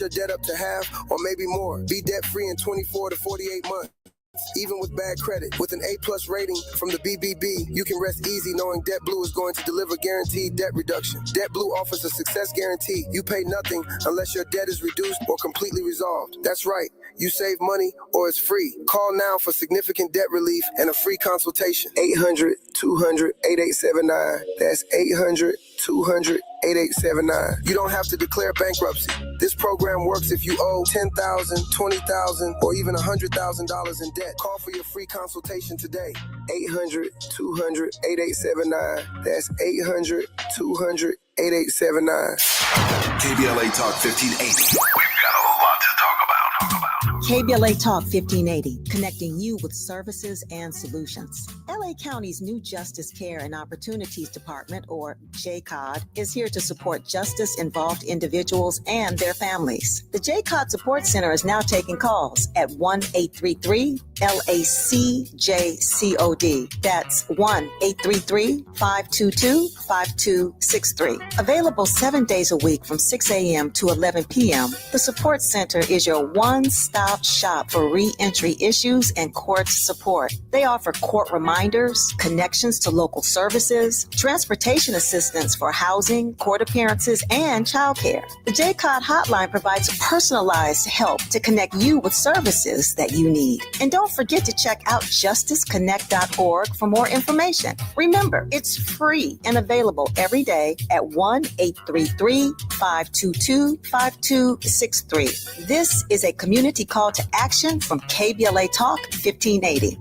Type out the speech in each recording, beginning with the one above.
your debt up to half or maybe more. Be debt-free in 24 to 48 months. Even with bad credit, with an A+ rating from the BBB, you can rest easy knowing JetBlue is going to deliver guaranteed debt reduction. JetBlue offers a success guarantee. You pay nothing unless your debt is reduced or completely resolved. That's right. You save money or it's free. Call now for significant debt relief and a free consultation. 800-200-8879. That's 800-200-8879. You don't have to declare bankruptcy. This program works if you owe $10,000, $20,000, or even $100,000 in debt. Call for your free consultation today. 800-200-8879. That's 800-200-8879. KBLA Talk 1580. We've got a lot to talk about. KBLA Talk 1580, connecting you with services and solutions. LA County's new Justice Care and Opportunities Department, or JCOD, is here to support justice-involved individuals and their families. The JCOD Support Center is now taking calls at 1-833-LACJCOD. That's 1-833-522-5263. Available 7 days a week from 6 a.m. to 11 p.m., the Support Center is your one-stop shop for re-entry issues and court support. They offer court reminders, connections to local services, transportation assistance for housing, court appearances, and childcare. The JCOD hotline provides personalized help to connect you with services that you need. And don't forget to check out justiceconnect.org for more information. Remember, it's free and available every day at 1-833-522-5263. This is a community call to action from KBLA Talk 1580.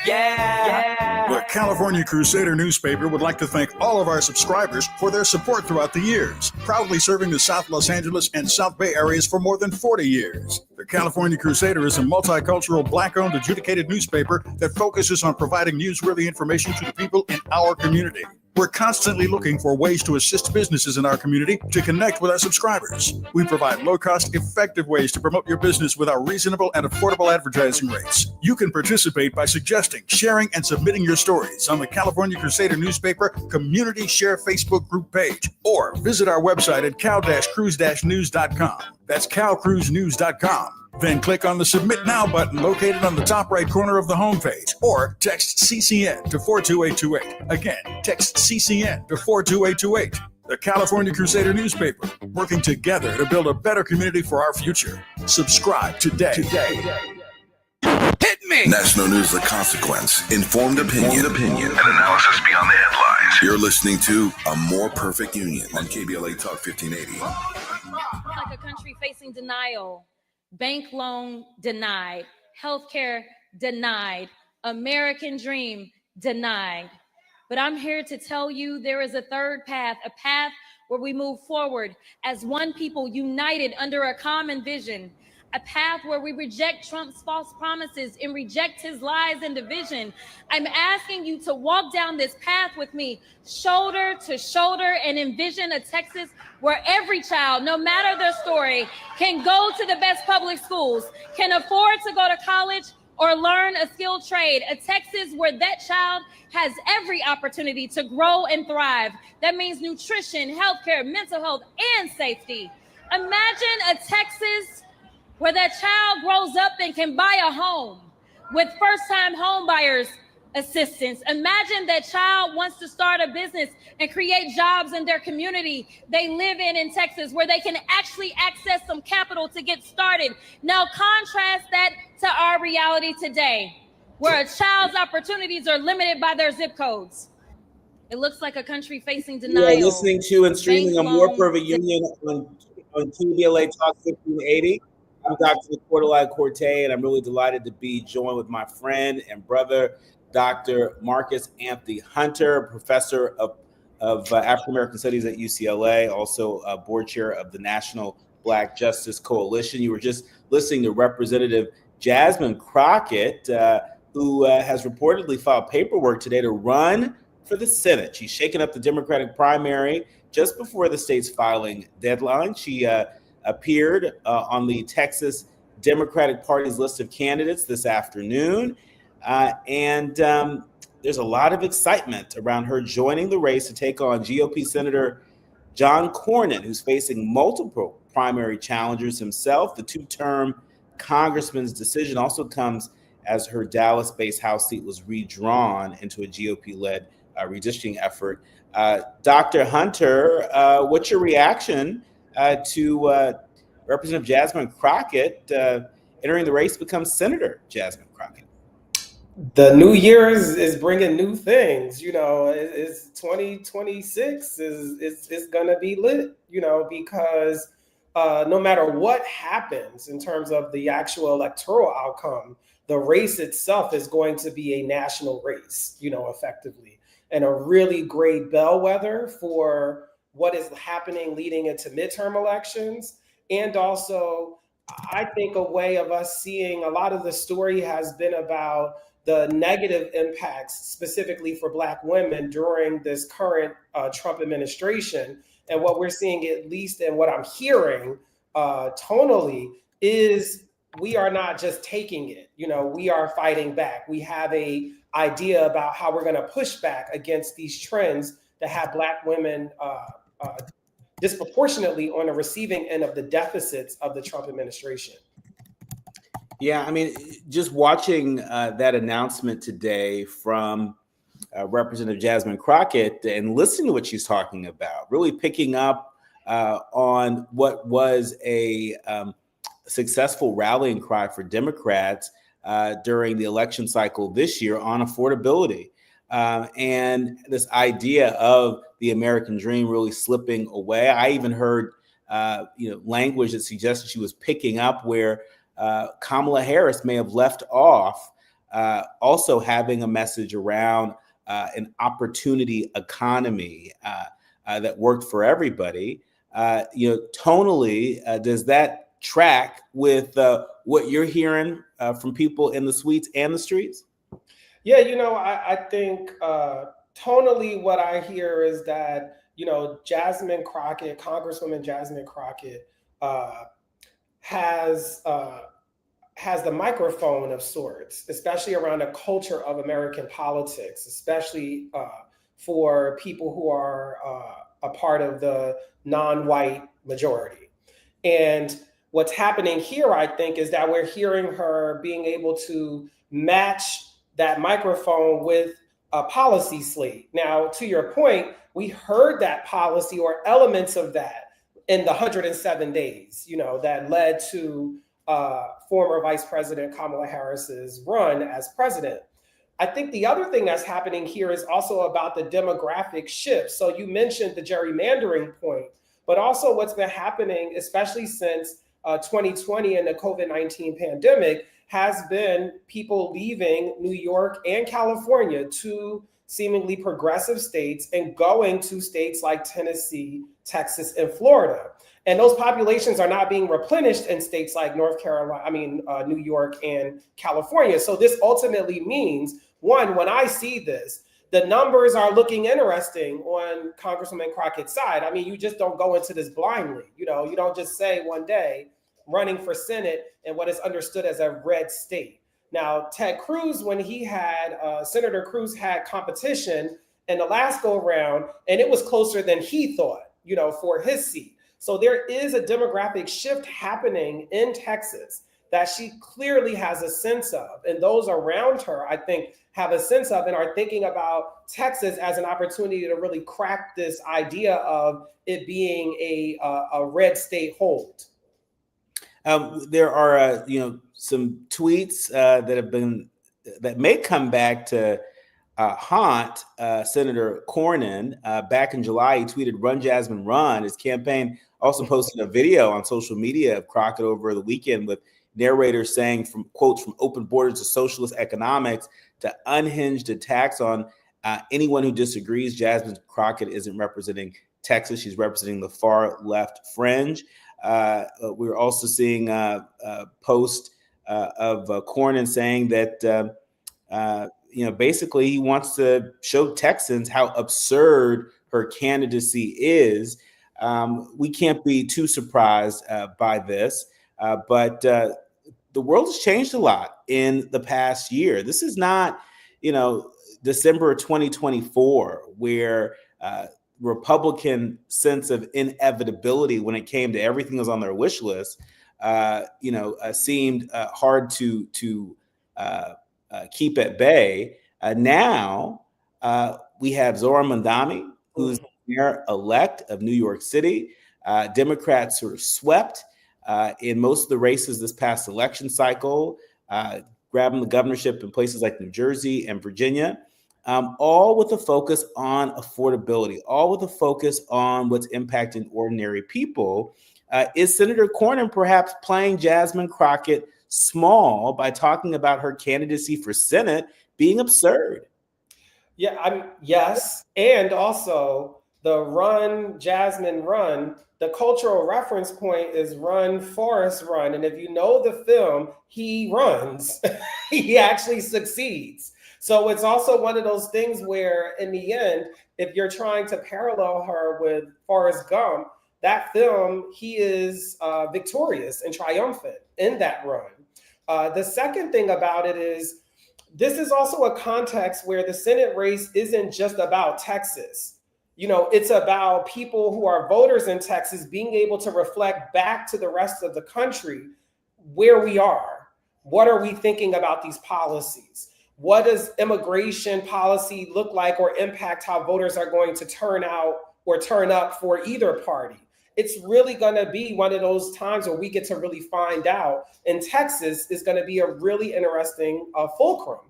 Yeah. The California Crusader newspaper would like to thank all of our subscribers for their support throughout the years, proudly serving the South Los Angeles and South Bay areas for more than 40 years. The California Crusader is a multicultural, Black-owned, adjudicated newspaper that focuses on providing newsworthy information to the people in our community. We're constantly looking for ways to assist businesses in our community to connect with our subscribers. We provide low-cost, effective ways to promote your business with our reasonable and affordable advertising rates. You can participate by suggesting, sharing, and submitting your stories on the California Crusader newspaper Community Share Facebook group page, or visit our website at cal-cruise-news.com. That's calcruisenews.com. Then click on the Submit Now button located on the top right corner of the homepage, or text CCN to 42828. Again, text CCN to 42828. The California Crusader newspaper, working together to build a better community for our future. Subscribe today. Hit me! National news, the consequence, informed opinion, and analysis beyond the headlines. You're listening to A More Perfect Union on KBLA Talk 1580. Like a country facing denial. Bank loan denied, healthcare denied, American dream denied. But I'm here to tell you there is a third path, a path where we move forward as one people united under a common vision, a path where we reject Trump's false promises and reject his lies and division. I'm asking you to walk down this path with me, shoulder to shoulder, and envision a Texas where every child, no matter their story, can go to the best public schools, can afford to go to college or learn a skilled trade. A Texas where that child has every opportunity to grow and thrive. That means nutrition, healthcare, mental health, and safety. Imagine a Texas where that child grows up and can buy a home with first-time home buyers assistance. Imagine that child wants to start a business and create jobs in their community they live in Texas, where they can actually access some capital to get started. Now contrast that to our reality today, where a child's opportunities are limited by their zip codes. It looks like a country facing denial. You are listening to and streaming A More Perfect Union on KBLA Talk 1580. I'm Dr. Nii-Quartelai Quartey, and I'm really delighted to be joined with my friend and brother, Dr. Marcus Anthony Hunter, professor of African American Studies at UCLA, also a board chair of the National Black Justice Coalition. You were just listening to Representative Jasmine Crockett, who has reportedly filed paperwork today to run for the Senate. She's shaken up the Democratic primary just before the state's filing deadline. She appeared on the Texas Democratic Party's list of candidates this afternoon. And there's a lot of excitement around her joining the race to take on GOP Senator John Cornyn, who's facing multiple primary challengers himself. The two-term congressman's decision also comes as her Dallas-based House seat was redrawn into a GOP-led redistricting effort. Dr. Hunter, what's your reaction to Representative Jasmine Crockett entering the race to become Senator Jasmine Crockett? The new year is bringing new things. It's 2026 is going to be lit, because no matter what happens in terms of the actual electoral outcome, the race itself is going to be a national race, effectively, and a really great bellwether for what is happening leading into midterm elections. And also, I think a way of us seeing a lot of the story has been about the negative impacts specifically for Black women during this current Trump administration. And what we're seeing, at least in what I'm hearing tonally, is we are not just taking it. We are fighting back. We have a idea about how we're going to push back against these trends that have Black women disproportionately on the receiving end of the deficits of the Trump administration. Yeah, I mean, just watching that announcement today from Representative Jasmine Crockett and listening to what she's talking about, really picking up on what was a successful rallying cry for Democrats during the election cycle this year on affordability. And this idea of the American dream really slipping away. I even heard language that suggested she was picking up where Kamala Harris may have left off, also having a message around an opportunity economy that worked for everybody. Tonally, does that track with what you're hearing from people in the suites and the streets? Yeah, I think tonally what I hear is that, Jasmine Crockett, Congresswoman Jasmine Crockett, has the microphone of sorts, especially around the culture of American politics, especially for people who are a part of the non-white majority. And what's happening here, I think, is that we're hearing her being able to match that microphone with a policy slate. Now, to your point, we heard that policy or elements of that in the 107 days, that led to former Vice President Kamala Harris's run as president. I think the other thing that's happening here is also about the demographic shift. So you mentioned the gerrymandering point, but also what's been happening, especially since 2020 and the COVID-19 pandemic, has been people leaving New York and California, two seemingly progressive states, and going to states like Tennessee, Texas, and Florida. And those populations are not being replenished in states like New York and California. So this ultimately means, one, when I see this, the numbers are looking interesting on Congresswoman Crockett's side. I mean, you just don't go into this blindly. You don't just say one day running for Senate in what is understood as a red state. Now, Ted Cruz, when he had, Senator Cruz had competition in the last go round, and it was closer than he thought, for his seat. So there is a demographic shift happening in Texas that she clearly has a sense of. And those around her, I think, have a sense of and are thinking about Texas as an opportunity to really crack this idea of it being a red state hold. There are, some tweets that may come back to haunt Senator Cornyn. Back in July, he tweeted, "Run, Jasmine, run." His campaign also posted a video on social media of Crockett over the weekend with narrators saying from quotes from open borders to socialist economics to unhinged attacks on anyone who disagrees. Jasmine Crockett isn't representing Texas. She's representing the far left fringe. We're also seeing a post of Cornyn saying that, basically he wants to show Texans how absurd her candidacy is. We can't be too surprised by this, but the world has changed a lot in the past year. This is not, December 2024, where Republican sense of inevitability when it came to everything that was on their wish list, seemed hard to keep at bay. Now we have Zohran Mamdani, who's mayor-elect of New York City. Democrats sort of swept in most of the races this past election cycle, grabbing the governorship in places like New Jersey and Virginia, all with a focus on affordability, all with a focus on what's impacting ordinary people. Is Senator Cornyn perhaps playing Jasmine Crockett small by talking about her candidacy for Senate being absurd? Yeah, yes. And also the run, Jasmine run, the cultural reference point is run, Forrest run. And if you know the film, he runs, he actually succeeds. So it's also one of those things where in the end, if you're trying to parallel her with Forrest Gump, that film, he is victorious and triumphant in that run. The second thing about it is, this is also a context where the Senate race isn't just about Texas. It's about people who are voters in Texas being able to reflect back to the rest of the country where we are. What are we thinking about these policies? What does immigration policy look like or impact how voters are going to turn out or turn up for either party? It's really going to be one of those times where we get to really find out. And Texas is going to be a really interesting fulcrum.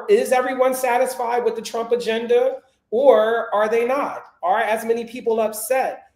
Is everyone satisfied with the Trump agenda, or are they not? Are as many people upset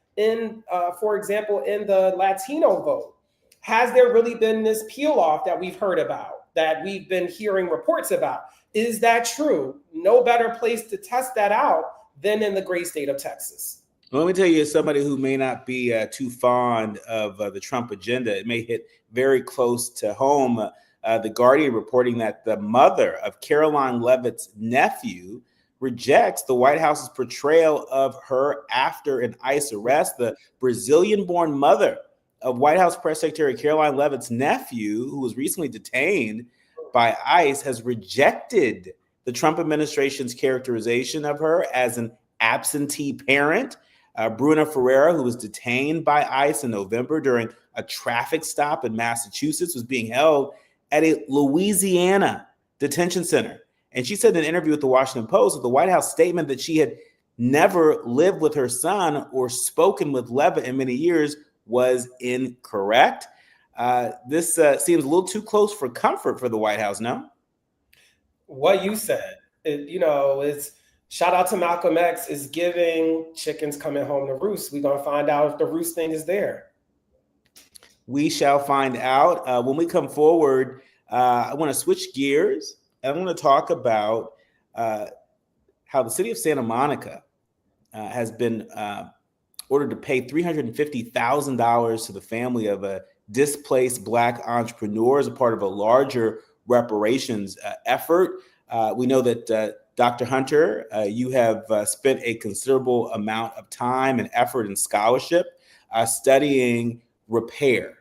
for example, in the Latino vote? Has there really been this peel off that we've heard about, that we've been hearing reports about? Is that true? No better place to test that out than in the great state of Texas. Let me tell you, as somebody who may not be too fond of the Trump agenda, it may hit very close to home. The Guardian reporting that the mother of Caroline Leavitt's nephew rejects the White House's portrayal of her after an ICE arrest. The Brazilian-born mother of White House Press Secretary Caroline Leavitt's nephew, who was recently detained by ICE, has rejected the Trump administration's characterization of her as an absentee parent. Bruna Ferreira, who was detained by ICE in November during a traffic stop in Massachusetts, was being held at a Louisiana detention center. And she said in an interview with the Washington Post that the White House statement that she had never lived with her son or spoken with Leavitt in many years was incorrect. This seems a little too close for comfort for the White House, no? What you said, it's shout out to Malcolm X, is giving chickens coming home to roost. We're going to find out if the roost thing is there. We shall find out. When we come forward, I want to switch gears. And I want to talk about how the city of Santa Monica has been ordered to pay $350,000 to the family of a displaced Black entrepreneur as a part of a larger reparations effort. We know that Dr. Hunter, you have spent a considerable amount of time and effort and scholarship studying repair,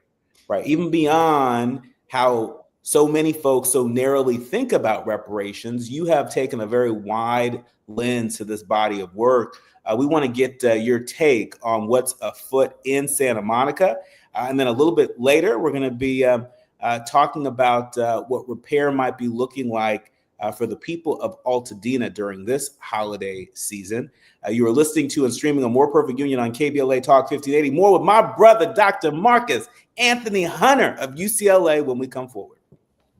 right? Even beyond how so many folks so narrowly think about reparations, you have taken a very wide lens to this body of work. We want to get your take on what's afoot in Santa Monica. And then a little bit later, we're going to be talking about what repair might be looking like for the people of Altadena during this holiday season. You are listening to and streaming A More Perfect Union on KBLA Talk 1580. More with my brother, Dr. Marcus Anthony Hunter of UCLA when we come forward.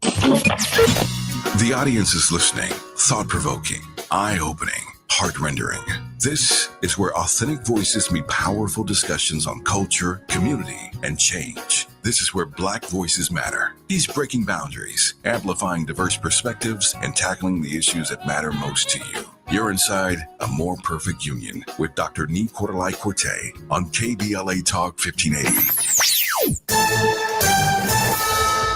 The audience is listening. Thought-provoking, eye-opening, heart-rendering. This is where authentic voices meet powerful discussions on culture, community, and change. This is where Black voices matter. He's breaking boundaries, amplifying diverse perspectives, and tackling the issues that matter most to you. You're inside A More Perfect Union with Dr. Nii-Quartelai Quartey on KBLA Talk 1580.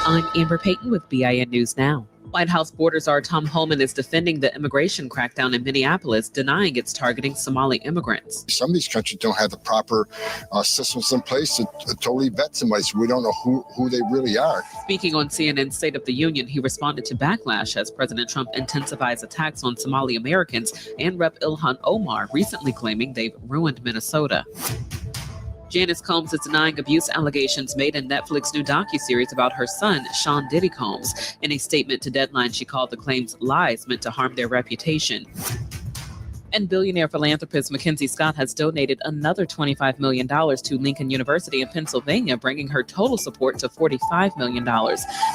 I'm Amber Payton with BIN News Now. White House border czar Tom Homan is defending the immigration crackdown in Minneapolis, denying it's targeting Somali immigrants. Some of these countries don't have the proper systems in place to totally vet somebody, so we don't know who they really are. Speaking on CNN's State of the Union, he responded to backlash as President Trump intensifies attacks on Somali Americans and Rep. Ilhan Omar recently claiming they've ruined Minnesota. Janice Combs is denying abuse allegations made in Netflix's new docuseries about her son, Sean Diddy Combs. In a statement to Deadline, she called the claims lies meant to harm their reputation. And billionaire philanthropist Mackenzie Scott has donated another $25 million to Lincoln University in Pennsylvania, bringing her total support to $45 million.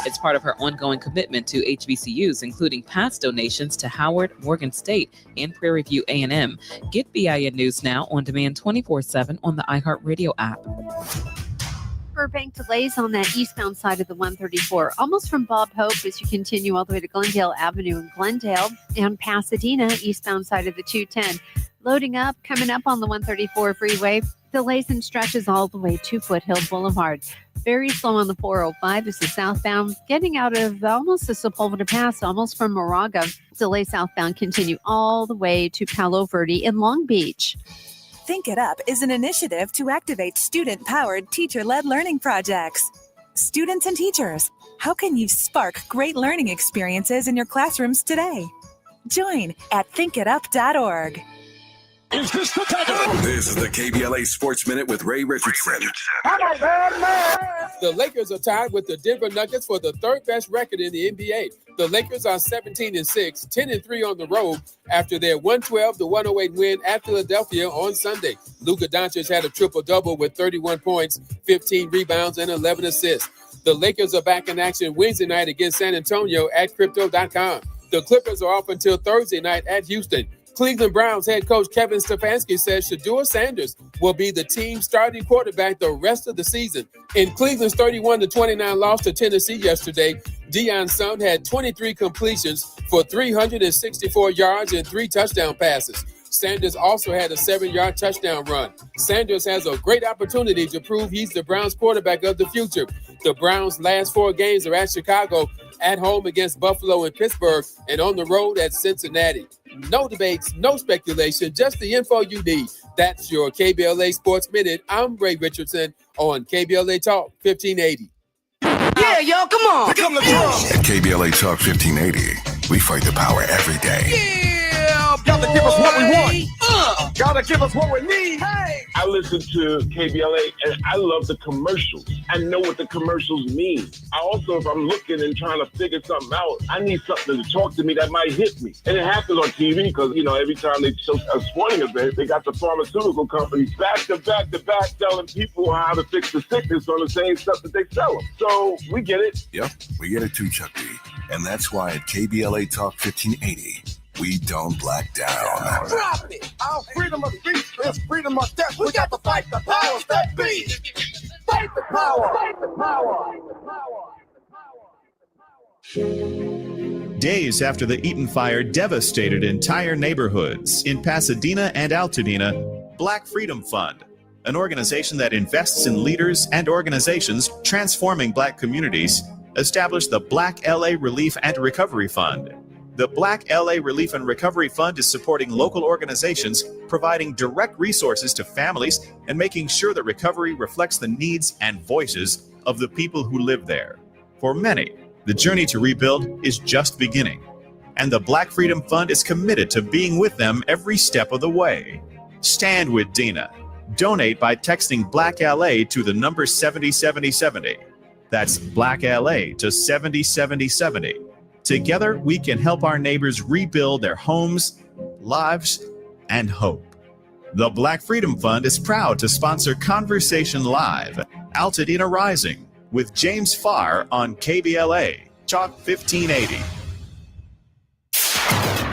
It's part of her ongoing commitment to HBCUs, including past donations to Howard, Morgan State, and Prairie View A&M. Get BIN News now on demand 24/7 on the iHeartRadio app. Bank delays on that eastbound side of the 134, almost from Bob Hope as you continue all the way to Glendale Avenue in Glendale, and Pasadena, eastbound side of the 210. Loading up, coming up on the 134 freeway, delays and stretches all the way to Foothill Boulevard. Very slow on the 405 as the southbound, getting out of almost the Sepulveda Pass, almost from Moraga. Delays southbound continue all the way to Palo Verde in Long Beach. Think It Up is an initiative to activate student-powered, teacher-led learning projects. Students and teachers, how can you spark great learning experiences in your classrooms today? Join at thinkitup.org. This is the KBLA Sports Minute with Ray Richardson. The Lakers are tied with the Denver Nuggets for the third best record in the NBA. The Lakers are 17-6, 10-3 on the road after their 112-108 win at Philadelphia on Sunday. Luka Doncic had a triple-double with 31 points, 15 rebounds, and 11 assists. The Lakers are back in action Wednesday night against San Antonio at Crypto.com. The Clippers are off until Thursday night at Houston. Cleveland Browns head coach Kevin Stefanski says Shedeur Sanders will be the team's starting quarterback the rest of the season. In Cleveland's 31-29 loss to Tennessee yesterday, Deion Sanders had 23 completions for 364 yards and 3 touchdown passes. Sanders also had a 7-yard touchdown run. Sanders has a great opportunity to prove he's the Browns quarterback of the future. The Browns' last 4 games are at Chicago, at home against Buffalo and Pittsburgh, and on the road at Cincinnati. No debates, no speculation, just the info you need. That's your KBLA Sports Minute. I'm Ray Richardson on KBLA Talk 1580. Yeah, y'all, come on. Pick up the drums. At KBLA Talk 1580, we fight the power every day. Yeah, gotta give us what we want. Gotta give us what we need. Hey. I listen to KBLA and I love the commercials. I know what the commercials mean. I also, if I'm looking and trying to figure something out, I need something to talk to me that might hit me. And it happens on TV because, you know, every time they show a sporting event, they got the pharmaceutical companies back to back telling people how to fix the sickness on the same stuff that they sell them. So we get it. Yep, we get it too, Chuck D. And that's why at KBLA Talk 1580, we don't black down. Drop it. Our freedom of speech is freedom of death. We got to fight the powers that be. Fight the power. Fight the power. Days after the Eaton fire devastated entire neighborhoods in Pasadena and Altadena, Black Freedom Fund, an organization that invests in leaders and organizations transforming Black communities, established the Black LA Relief and Recovery Fund. The Black LA Relief and Recovery Fund is supporting local organizations, providing direct resources to families, and making sure that recovery reflects the needs and voices of the people who live there. For many, the journey to rebuild is just beginning, and the Black Freedom Fund is committed to being with them every step of the way. Stand with Dina. Donate by texting Black LA to the number 707070. That's Black LA to 707070. Together, we can help our neighbors rebuild their homes, lives, and hope. The Black Freedom Fund is proud to sponsor Conversation Live, Altadena Rising, with James Farr on KBLA Talk 1580.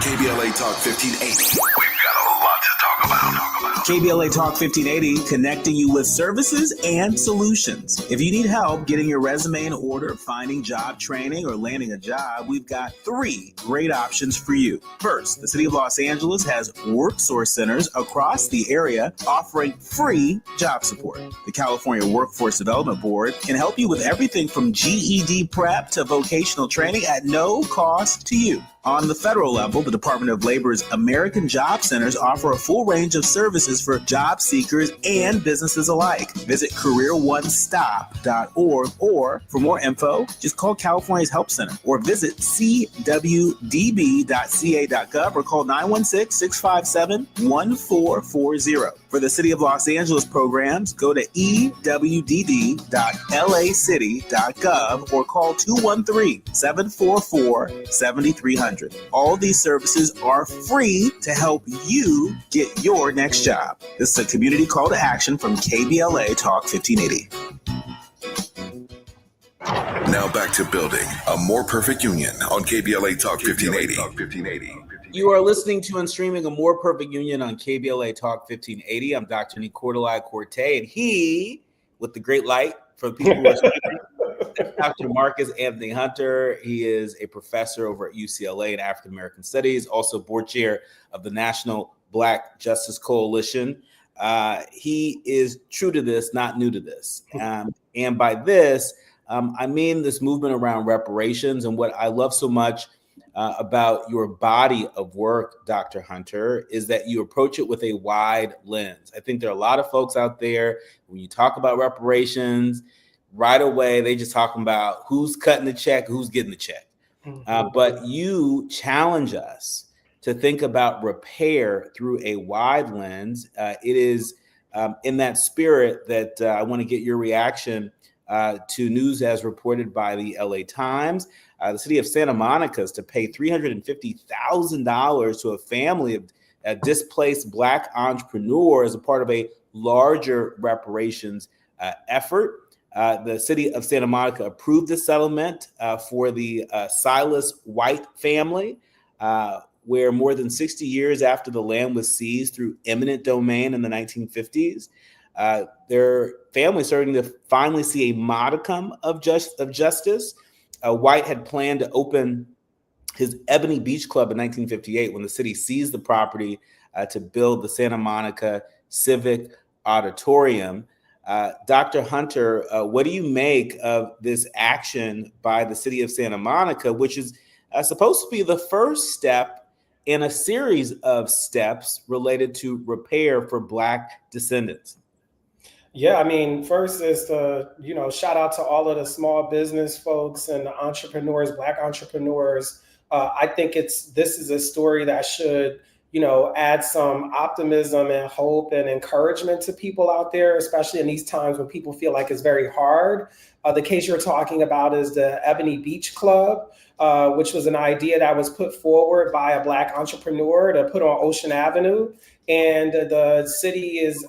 KBLA Talk 1580. We've got a lot to talk about. KBLA Talk 1580, connecting you with services and solutions. If you need help getting your resume in order, finding job training, or landing a job, we've got 3 great options for you. First, the City of Los Angeles has work source centers across the area offering free job support. The California Workforce Development Board can help you with everything from GED prep to vocational training at no cost to you. On the federal level, the Department of Labor's American Job Centers offer a full range of services for job seekers and businesses alike. Visit careeronestop.org, or for more info, just call California's Help Center or visit cwdb.ca.gov or call 916-657-1440. For the City of Los Angeles programs, go to ewd.lacity.gov or call 213-744-7300. All these services are free to help you get your next job. This is a community call to action from KBLA Talk 1580. Now back to building a more perfect union on KBLA Talk 1580. You are listening to and streaming A More Perfect Union on KBLA Talk 1580. I'm Dr. Nii-Quartelai Quartey, and he, with the great light for people who are streaming, Dr. Marcus Anthony Hunter. He is a professor over at UCLA in African American Studies, also board chair of the National Black Justice Coalition. He is true to this, not new to this. And by this, I mean this movement around reparations. And what I love so much about your body of work, Dr. Hunter, is that you approach it with a wide lens. I think there are a lot of folks out there, when you talk about reparations, right away, they just talking about who's cutting the check, who's getting the check. But you challenge us to think about repair through a wide lens. It is in that spirit that I want to get your reaction to news as reported by the LA Times. The city of Santa Monica is to pay $350,000 to a family of displaced Black entrepreneurs as a part of a larger reparations effort. The city of Santa Monica approved the settlement for the Silas White family, where more than 60 years after the land was seized through eminent domain in the 1950s, their family starting to finally see a modicum of justice. White had planned to open his Ebony Beach Club in 1958 when the city seized the property to build the Santa Monica Civic Auditorium. Dr. Hunter, what do you make of this action by the city of Santa Monica, which is supposed to be the first step in a series of steps related to repair for Black descendants? Yeah, I mean, first is to, shout out to all of the small business folks and the entrepreneurs, Black entrepreneurs. I think this is a story that should, add some optimism and hope and encouragement to people out there, especially in these times when people feel like it's very hard. The case you're talking about is the Ebony Beach Club, which was an idea that was put forward by a Black entrepreneur to put on Ocean Avenue. And the city is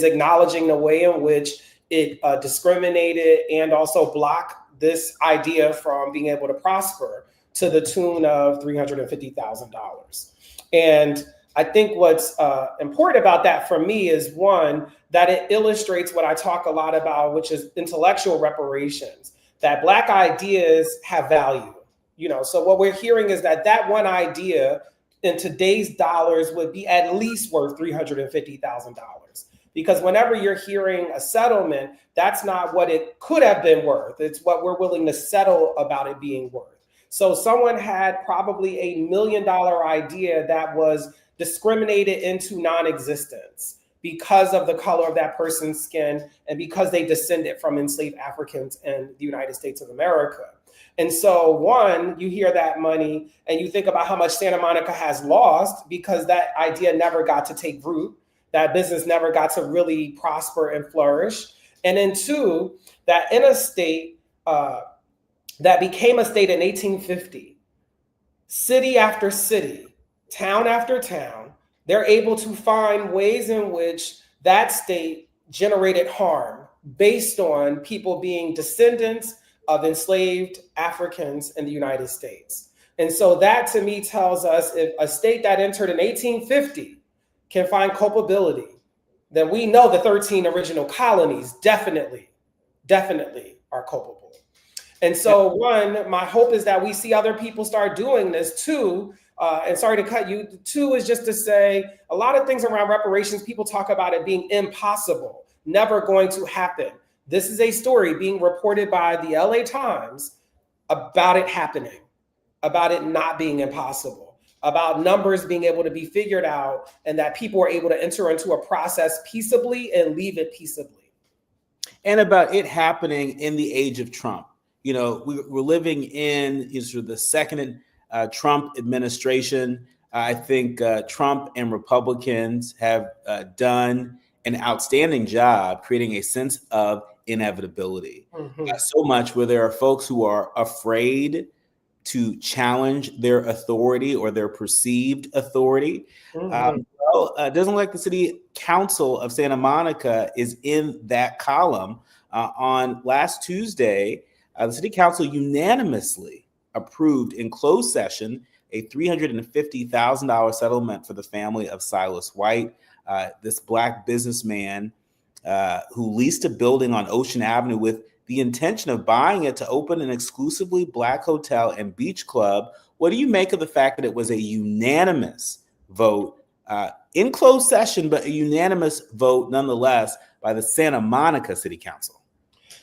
acknowledging the way in which it discriminated and also blocked this idea from being able to prosper to the tune of $350,000. And I think what's important about that for me is, one, that it illustrates what I talk a lot about, which is intellectual reparations, that Black ideas have value. So what we're hearing is that one idea in today's dollars would be at least worth $350,000. Because whenever you're hearing a settlement, that's not what it could have been worth. It's what we're willing to settle about it being worth. So someone had probably $1 million idea that was discriminated into non-existence because of the color of that person's skin and because they descended from enslaved Africans in the United States of America. And so, one, you hear that money and you think about how much Santa Monica has lost because that idea never got to take root. That business never got to really prosper and flourish. And then two, that in a state that became a state in 1850, city after city, town after town, they're able to find ways in which that state generated harm based on people being descendants of enslaved Africans in the United States. And so that to me tells us if a state that entered in 1850 can find culpability, then we know the 13 original colonies definitely are culpable. And so one, my hope is that we see other people start doing this too. And sorry to cut you. Two is just to say a lot of things around reparations, people talk about it being impossible, never going to happen. This is a story being reported by the LA Times about it happening, about it not being impossible, about numbers being able to be figured out, and that people are able to enter into a process peaceably and leave it peaceably. And about it happening in the age of Trump. You know, we're living in sort of the second Trump administration. I think Trump and Republicans have done an outstanding job creating a sense of inevitability. So much where there are folks who are afraid to challenge their authority or their perceived authority. It doesn't look like the City Council of Santa Monica is in that column. On last Tuesday, the City Council unanimously approved in closed session a $350,000 settlement for the family of Silas White, this Black businessman who leased a building on Ocean Avenue with the intention of buying it to open an exclusively Black hotel and beach club. What do you make of the fact that it was a unanimous vote in closed session, but a unanimous vote nonetheless by the Santa Monica City Council?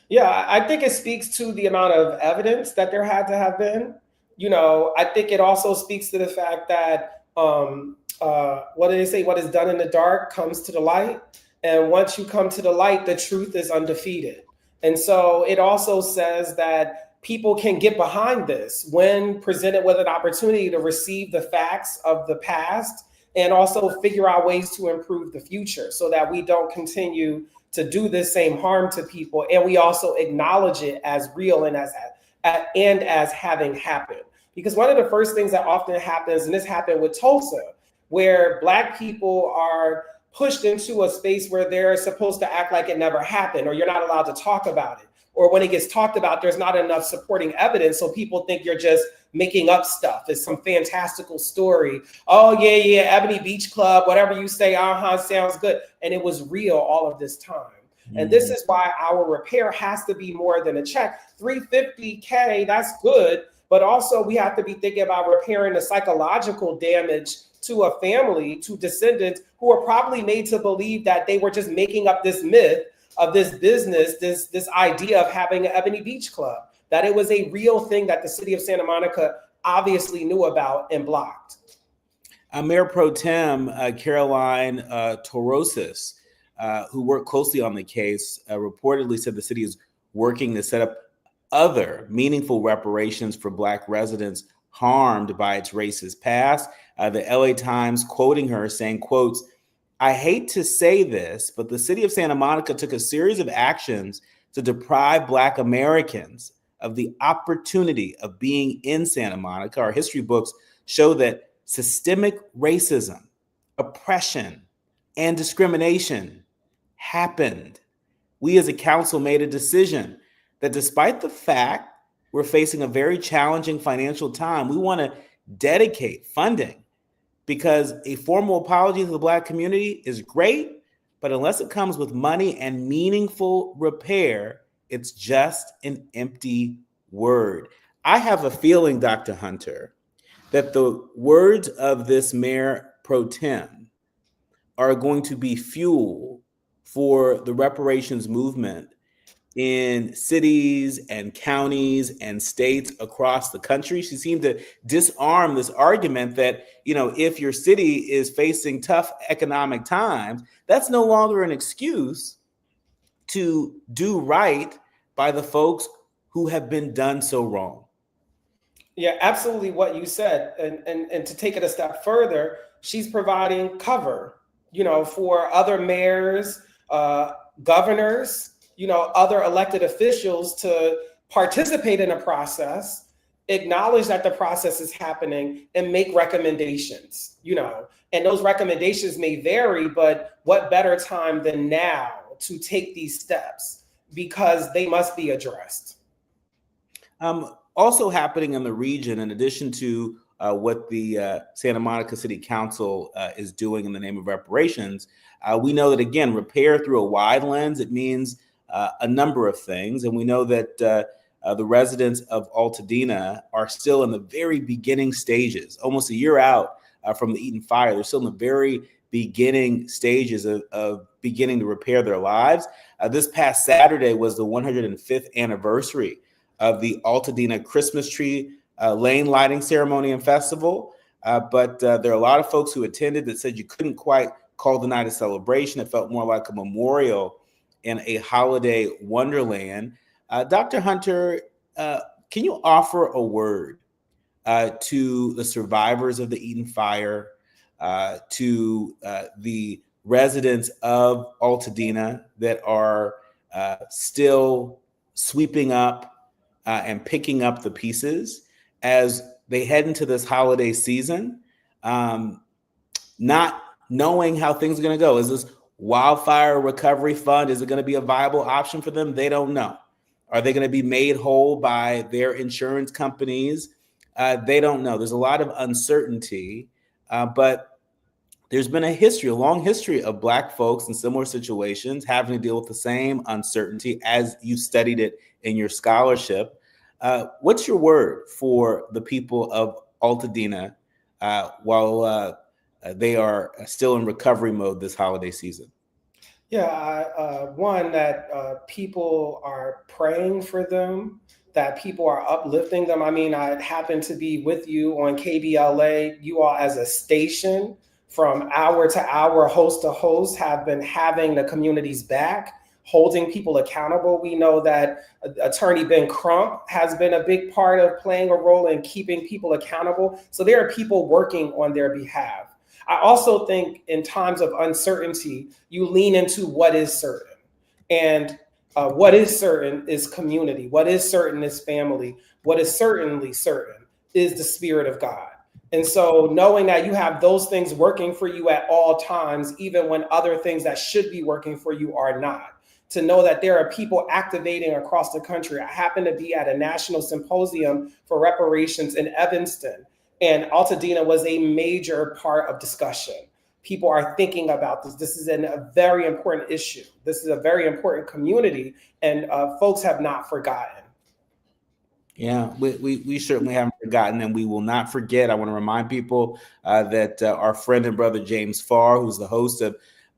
Yeah, I think it speaks to the amount of evidence that there had to have been. You know, I think it also speaks to the fact that, what do they say? What is done in the dark comes to the light. And once you come to the light, the truth is undefeated. And so it also says that people can get behind this when presented with an opportunity to receive the facts of the past and also figure out ways to improve the future so that we don't continue to do this same harm to people. And we also acknowledge it as real and as having happened. Because one of the first things that often happens, and this happened with Tulsa, where Black people are pushed into a space where they're supposed to act like it never happened, or you're not allowed to talk about it. Or when it gets talked about, there's not enough supporting evidence. So people think you're just making up stuff. It's some fantastical story. Oh, yeah, Ebony Beach Club, whatever you say, sounds good. And it was real all of this time. And this is why our repair has to be more than a check. $350K, that's good. But also we have to be thinking about repairing the psychological damage to a family, to descendants who are probably made to believe that they were just making up this myth of this business, this idea of having an Ebony Beach Club, that it was a real thing that the city of Santa Monica obviously knew about and blocked. Mayor Pro Tem Caroline Torosis, who worked closely on the case, reportedly said the city is working to set up other meaningful reparations for Black residents harmed by its racist past. The LA Times quoting her saying, quotes, "I hate to say this, but the city of Santa Monica took a series of actions to deprive Black Americans of the opportunity of being in Santa Monica. Our history books show that systemic racism, oppression, and discrimination happened. We as a council made a decision that despite the fact we're facing a very challenging financial time, we want to dedicate funding because a formal apology to the Black community is great, but unless it comes with money and meaningful repair, it's just an empty word." I have a feeling, Dr. Hunter, that the words of this Mayor Pro Tem are going to be fuel for the reparations movement in cities and counties and states across the country. She seemed to disarm this argument that, if your city is facing tough economic times, that's no longer an excuse to do right by the folks who have been done so wrong. Yeah, absolutely what you said. And to take it a step further, she's providing cover, for other mayors, governors, other elected officials to participate in a process, acknowledge that the process is happening, and make recommendations, and those recommendations may vary, but what better time than now to take these steps because they must be addressed. Also happening in the region, in addition to what the Santa Monica City Council is doing in the name of reparations, we know that, again, repair through a wide lens, it means a number of things. And we know that the residents of Altadena are still in the very beginning stages, almost a year out from the Eaton fire. They're still in the very beginning stages of beginning to repair their lives. This past Saturday was the 105th anniversary of the Altadena Christmas tree lane lighting ceremony and festival. But there are a lot of folks who attended that said you couldn't quite call the night a celebration. It felt more like a memorial in a holiday wonderland. Dr. Hunter, can you offer a word to the survivors of the Eaton fire, to the residents of Altadena that are still sweeping up and picking up the pieces as they head into this holiday season, not knowing how things are going to go? Is this wildfire recovery fund, is it going to be a viable option for them? They don't know. Are they going to be made whole by their insurance companies? They don't know. There's a lot of uncertainty, but there's been a long history of Black folks in similar situations having to deal with the same uncertainty as you studied it in your scholarship. What's your word for the people of Altadena while they are still in recovery mode this holiday season? Yeah, one, that people are praying for them, that people are uplifting them. I mean, I happen to be with you on KBLA. You all as a station from hour to hour, host to host, have been having the community's back, holding people accountable. We know that Attorney Ben Crump has been a big part of playing a role in keeping people accountable. So there are people working on their behalf. I also think in times of uncertainty, you lean into what is certain. And what is certain is community. What is certain is family. What is certainly certain is the Spirit of God. And so knowing that you have those things working for you at all times, even when other things that should be working for you are not, to know that there are people activating across the country. I happen to be at a national symposium for reparations in Evanston, and Altadena was a major part of discussion. People are thinking about this. This is a very important issue. This is a very important community, and folks have not forgotten. Yeah, we certainly haven't forgotten, and we will not forget. I want to remind people that our friend and brother James Farr, who's the host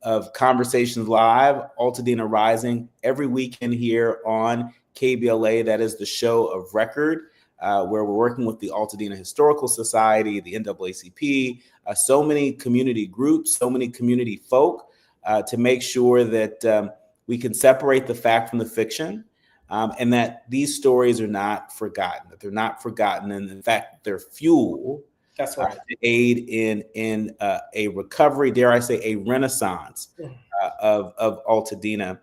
of Conversations Live, Altadena Rising, every weekend here on KBLA. That is the show of record where we're working with the Altadena Historical Society, the NAACP, so many community groups, so many community folk to make sure that we can separate the fact from the fiction. And that these stories are not forgotten, that they're not forgotten. And in fact, they're fuel That's right. to aid in a recovery, dare I say, a renaissance of Altadena.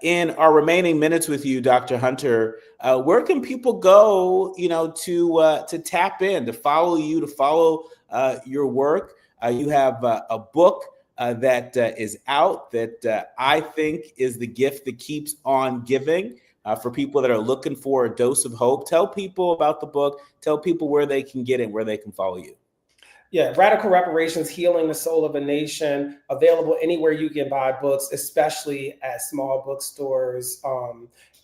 In our remaining minutes with you, Dr. Hunter, where can people go, to tap in, to follow you, to follow your work? You have a book that is out that I think is the gift that keeps on giving for people that are looking for a dose of hope. Tell people about the book. Tell people where they can get it, where they can follow you. Yeah, Radical Reparations, Healing the Soul of a Nation, available anywhere you can buy books, especially at small bookstores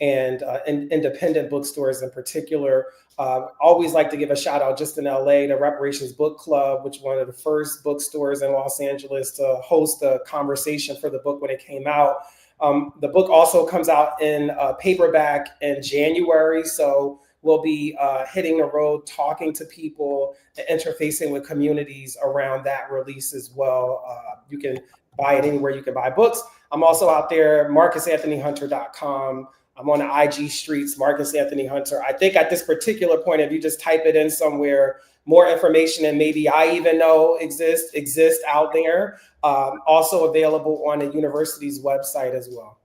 and independent bookstores in particular. Always like to give a shout out just in LA, the Reparations Book Club, which was one of the first bookstores in Los Angeles to host a conversation for the book when it came out. The book also comes out in paperback in January, so we'll be hitting the road, talking to people, and interfacing with communities around that release as well. You can buy it anywhere you can buy books. I'm also out there, MarcusAnthonyHunter.com. I'm on the IG streets, Marcus Anthony Hunter. I think at this particular point, if you just type it in somewhere, more information than maybe I even know exists out there. Also available on the university's website as well.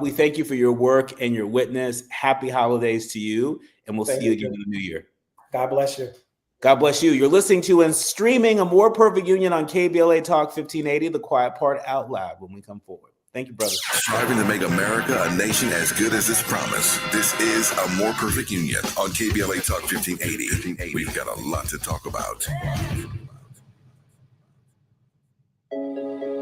We thank you for your work and your witness. Happy holidays to you, and we'll see you again in the new year. God bless you. God bless you. You're listening to and streaming A More Perfect Union on KBLA Talk 1580, The Quiet Part Out Loud when we come forward. Thank you, brother. Striving to make America a nation as good as its promise. This is A More Perfect Union on KBLA Talk 1580. We've got a lot to talk about.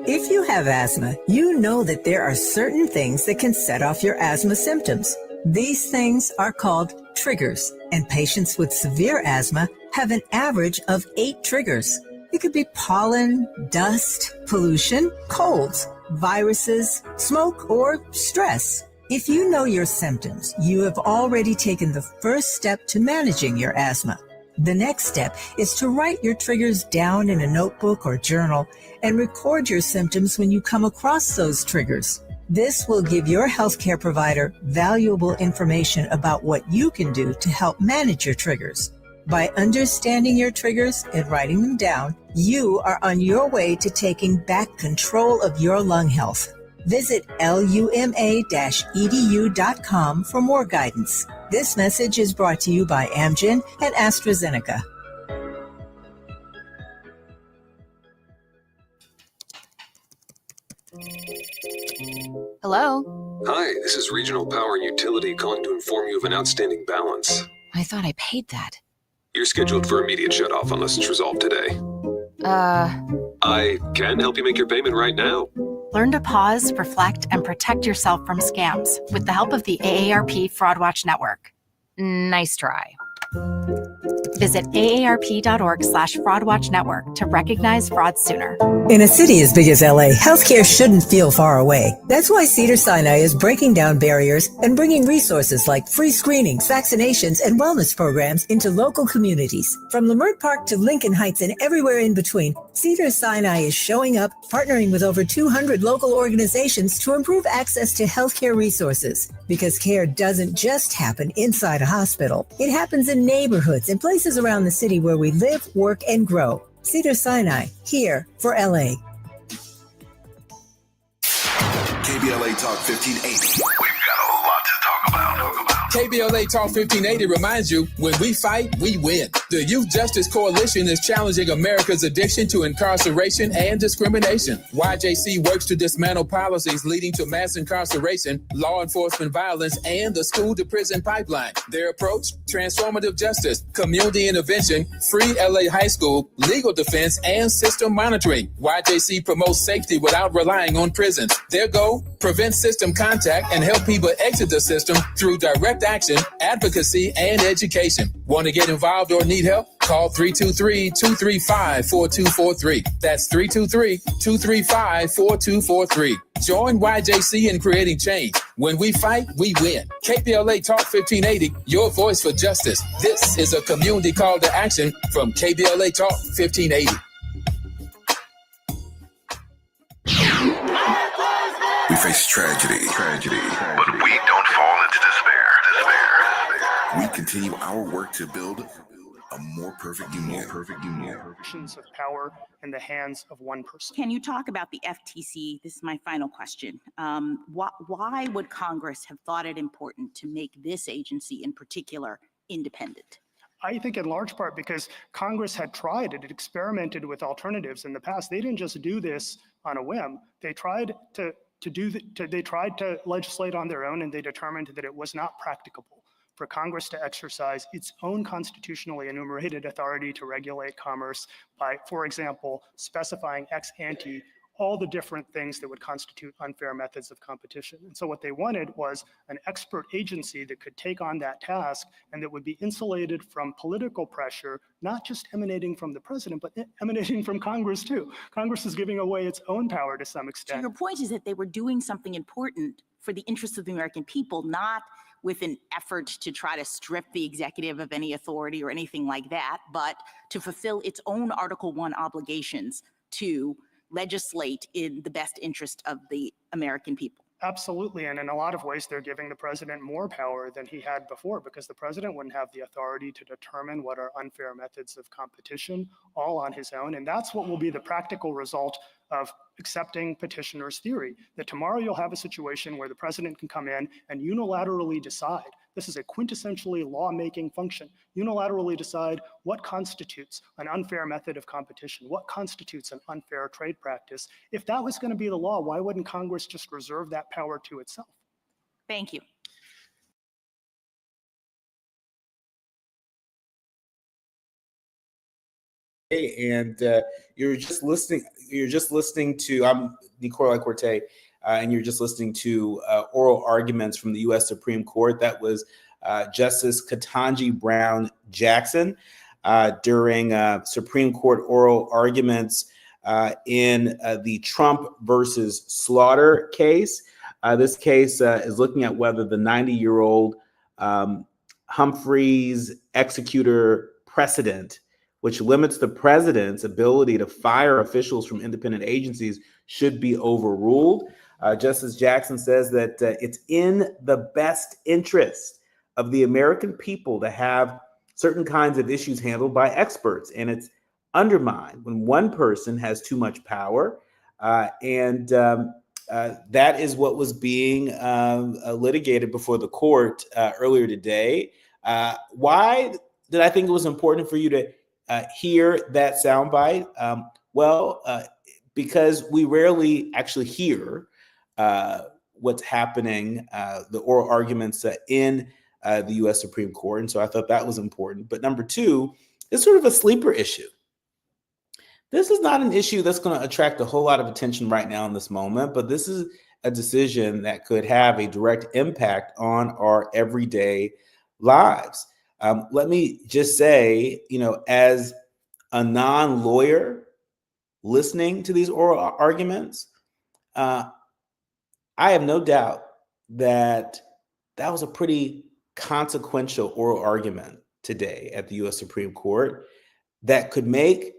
If you have asthma, you know that there are certain things that can set off your asthma symptoms. These things are called triggers, and patients with severe asthma have an average of 8 triggers. It could be pollen, dust, pollution, colds, viruses, smoke, or stress. If you know your symptoms, you have already taken the first step to managing your asthma. The next step is to write your triggers down in a notebook or journal and record your symptoms when you come across those triggers. This will give your healthcare provider valuable information about what you can do to help manage your triggers. By understanding your triggers and writing them down, you are on your way to taking back control of your lung health. Visit luma-edu.com for more guidance. This message is brought to you by Amgen and AstraZeneca. Hello? Hi, this is Regional Power and Utility calling to inform you of an outstanding balance. I thought I paid that. You're scheduled for immediate shutoff unless it's resolved today. I can help you make your payment right now. Learn to pause, reflect, and protect yourself from scams with the help of the AARP Fraud Watch Network. Nice try. Visit aarp.org/fraudwatch network to recognize fraud sooner. In a city as big as LA, healthcare shouldn't feel far away. That's why Cedars-Sinai is breaking down barriers and bringing resources like free screenings, vaccinations, and wellness programs into local communities. From Leimert Park to Lincoln Heights and everywhere in between, Cedars-Sinai is showing up, partnering with over 200 local organizations to improve access to healthcare resources. Because care doesn't just happen inside a hospital. It happens in neighborhoods and places around the city where we live, work, and grow. Cedars-Sinai, here for LA. KBLA Talk 1580. We've got a lot to talk about. KBLA Talk 1580 reminds you, when we fight, we win. The Youth Justice Coalition is challenging America's addiction to incarceration and discrimination. YJC works to dismantle policies leading to mass incarceration, law enforcement violence, and the school-to-prison pipeline. Their approach? Transformative justice, community intervention, free LA high school, legal defense, and system monitoring. YJC promotes safety without relying on prisons. Their goal? Prevent system contact and help people exit the system through direct action, advocacy, and education. Want to get involved or need help? Call 323-235-4243. That's 323-235-4243. Join YJC in creating change. When we fight, we win. KBLA Talk 1580, your voice for justice. This is a community call to action from KBLA Talk 1580. We face tragedy, but we don't fall into despair. We continue our work to build a more perfect union. Positions of power in the hands of one person. Can you talk about the FTC? This is my final question. Why would Congress have thought it important to make this agency in particular independent? I think in large part because Congress had tried it, experimented with alternatives in the past. They didn't just do this on a whim. They tried to legislate on their own, and they determined that it was not practicable for Congress to exercise its own constitutionally enumerated authority to regulate commerce by, for example, specifying ex ante all the different things that would constitute unfair methods of competition. And so what they wanted was an expert agency that could take on that task and that would be insulated from political pressure, not just emanating from the president, but emanating from Congress too. Congress is giving away its own power to some extent. So your point is that they were doing something important for the interests of the American people, not with an effort to try to strip the executive of any authority or anything like that, but to fulfill its own Article 1 obligations to legislate in the best interest of the American people. Absolutely, and in a lot of ways, they're giving the president more power than he had before, because the president wouldn't have the authority to determine what are unfair methods of competition all on his own. And that's what will be the practical result of accepting petitioner's theory, that tomorrow you'll have a situation where the president can come in and unilaterally decide This is a quintessentially lawmaking function. Unilaterally decide what constitutes an unfair method of competition, what constitutes an unfair trade practice. If that was going to be the law, why wouldn't Congress just reserve that power to itself? Thank you. And you're just listening to, I'm Nii-Quartelai Quartey, and you're just listening to oral arguments from the U.S. Supreme Court. That was Justice Ketanji Brown Jackson during Supreme Court oral arguments in the Trump versus Slaughter case. This case is looking at whether the 90-year-old Humphreys executor precedent, which limits the president's ability to fire officials from independent agencies, should be overruled. Justice Jackson says that it's in the best interest of the American people to have certain kinds of issues handled by experts, and it's undermined when one person has too much power. And that is what was being litigated before the court earlier today. Why did I think it was important for you to hear that soundbite? Because we rarely actually hear what's happening, the oral arguments in the U.S. Supreme Court. And so I thought that was important. But number two, it's sort of a sleeper issue. This is not an issue that's going to attract a whole lot of attention right now in this moment, but this is a decision that could have a direct impact on our everyday lives. Let me just say, as a non-lawyer listening to these oral arguments, I have no doubt that that was a pretty consequential oral argument today at the U.S. Supreme Court that could make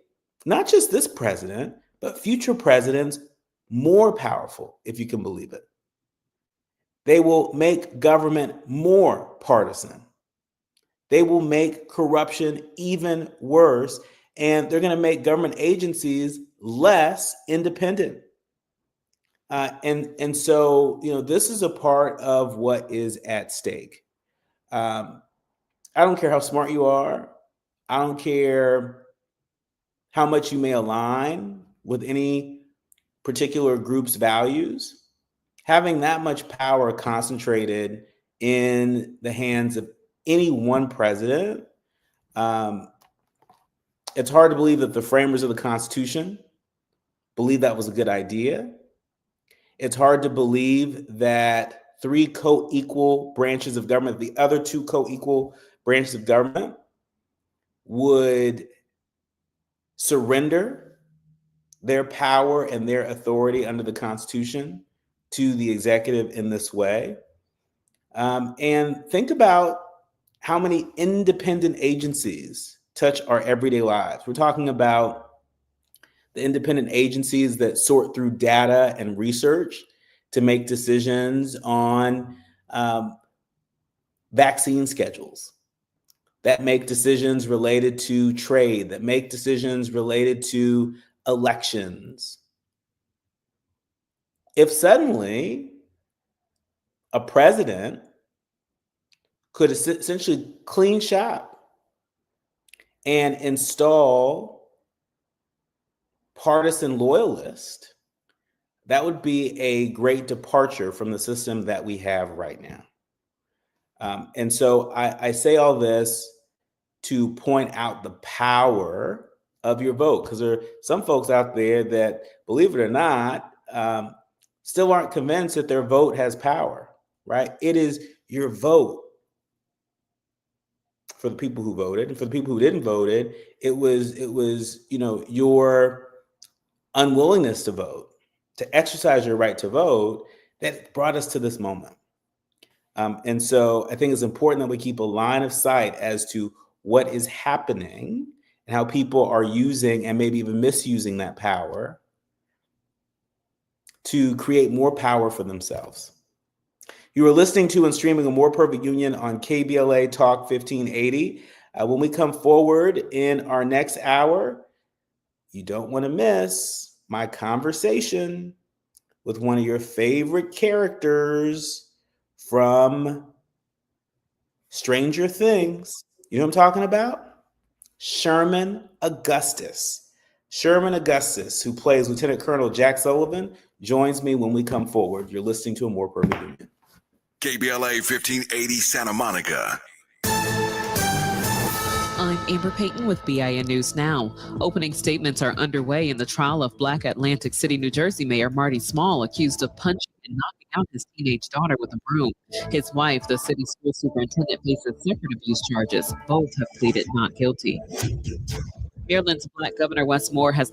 not just this president, but future presidents more powerful, if you can believe it. They will make government more partisan. They will make corruption even worse, and they're going to make government agencies less independent. And so, this is a part of what is at stake. I don't care how smart you are. I don't care how much you may align with any particular group's values. Having that much power concentrated in the hands of any one president, it's hard to believe that the framers of the Constitution believed that was a good idea. It's hard to believe that three co-equal branches of government, the other two co-equal branches of government, would surrender their power and their authority under the Constitution to the executive in this way. And think about how many independent agencies touch our everyday lives. We're talking about the independent agencies that sort through data and research to make decisions on vaccine schedules, that make decisions related to trade, that make decisions related to elections. If suddenly a president could essentially clean shop and install partisan loyalists, that would be a great departure from the system that we have right now. And so I say all this to point out the power of your vote, because there are some folks out there that, believe it or not, still aren't convinced that their vote has power, right? It is your vote. For the people who voted, and for the people who didn't vote, it was your unwillingness to vote, to exercise your right to vote, that brought us to this moment. And so I think it's important that we keep a line of sight as to what is happening and how people are using and maybe even misusing that power to create more power for themselves. You are listening to and streaming A More Perfect Union on KBLA Talk 1580. When we come forward in our next hour, you don't want to miss my conversation with one of your favorite characters from Stranger Things. You know what I'm talking about? Sherman Augustus. Sherman Augustus, who plays Lieutenant Colonel Jack Sullivan, joins me when we come forward. You're listening to A More Perfect Union. KBLA 1580 Santa Monica. I'm Amber Payton with BIN News Now. Opening statements are underway in the trial of Black Atlantic City, New Jersey Mayor Marty Small, accused of punching and knocking out his teenage daughter with a broom. His wife, the city school superintendent, faces separate abuse charges. Both have pleaded not guilty. Maryland's Black Governor Wes Moore has